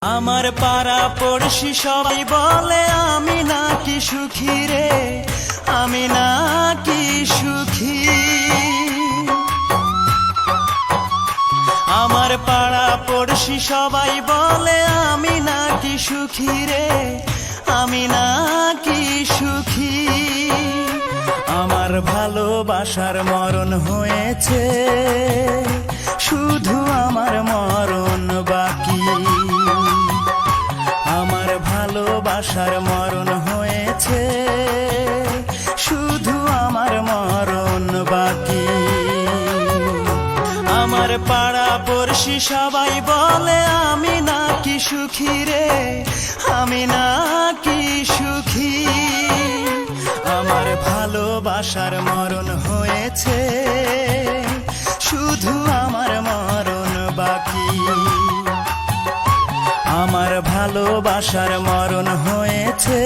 আমার পাড়া পড়শি সবাই বলে আমি নাকি সুখী রে, আমি নাকি সুখী। আমার পাড়া পড়শি সবাই বলে আমি নাকি সুখী রে, আমি নাকি সুখী। আমার ভালোবাসার মরণ হয়েছে, শুধু আমার মরণ বাকি। আমার ভালোবাসার মরণ হয়েছে, শুধু আমার মরণ বাকি। আমার পাড়া পড়শি সবাই বলে আমি নাকি সুখী রে, আমি নাকি সুখী। আমার ভালোবাসার মরণ হয়েছে, শুধু আমার মরণ বাকি। আমার ভালোবাসার মরণ হয়েছে,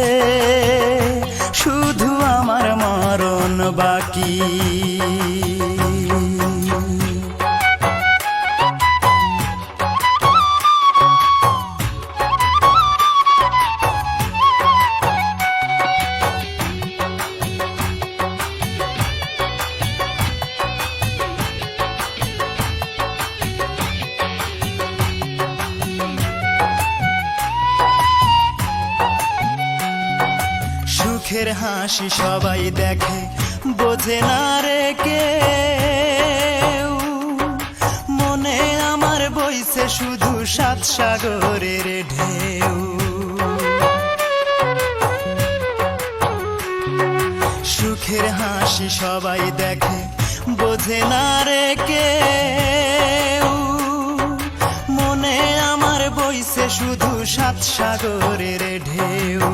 শুধু আমার মরণ বাকি। সুখের হাসি সবাই দেখে, বোঝে না রে কেউ। মনে আমার বইছে শুধু সাত সাগরের ঢেউ। সুখের হাসি সবাই দেখে, বোঝে না রে কেউ। মনে আমার বইছে শুধু সাত সাগরের ঢেউ।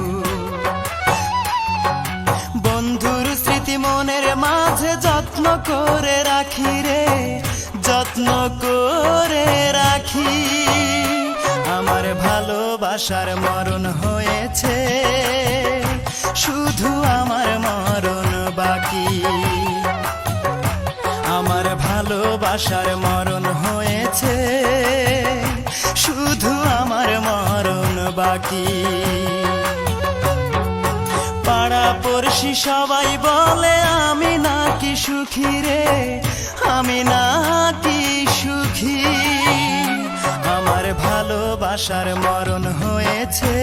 বন্ধুর স্মৃতি মনের মাঝে যত্ন করে রাখি রে, যত্ন করে রাখি। আমার ভালোবাসার মরণ হয়েছে, শুধু আমার মরণ বাকি। আমার ভালোবাসার মরণ হয়েছে, শুধু আমার মরণ বাকি। পাড়া পড়শি সবাই বলে আমি নাকি সুখী রে, আমি নাকি সুখী। আমার ভালোবাসার মরণ হয়েছে,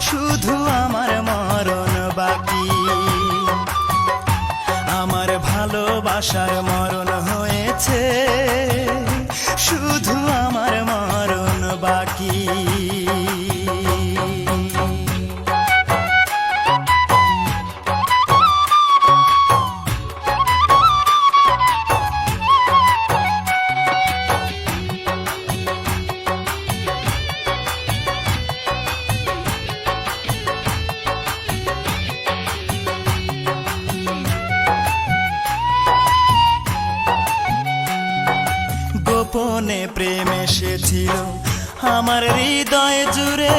শুধু আমার মরণ বাকি। আমার ভালোবাসার মরণ হয়েছে, শুধু আমার মরণ বাকি। গোপনে প্রেম এসেছিল আমার হৃদয় জুড়ে,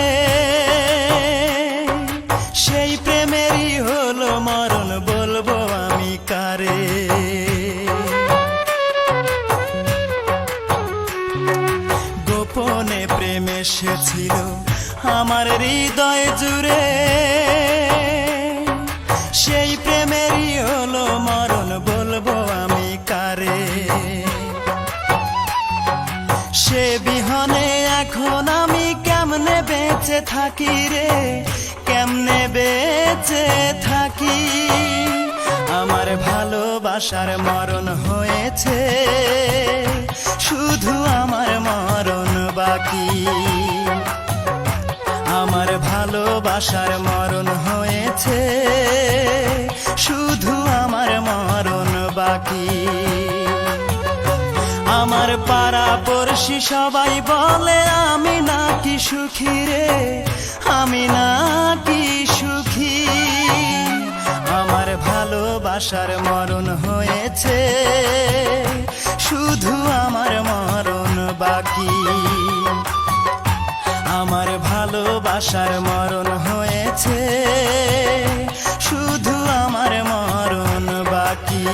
সেই প্রেমেরই হলো মরণ, বলবো আমি কারে। গোপনে প্রেম এসেছিল আমার হৃদয় জুড়ে, সেই প্রেমেরই হলো মরণ, বলবো আমি কারে। সে বিহনে এখন আমি কেমনে বেঁচে থাকি রে, কেমনে বেঁচে থাকি। আমার ভালোবাসার মরণ হয়েছে, শুধু আমার মরণ বাকি। আমার ভালোবাসার মরণ হয়েছে, শুধু আমার মরণ বাকি। আমার পাড়া পড়শি সবাই বলে আমি নাকি সুখী রে, আমি নাকি সুখী। আমার ভালোবাসার মরণ হয়েছে, শুধু আমার মরণ বাকি। আমার ভালোবাসার মরণ হয়েছে, শুধু আমার মরণ বাকি।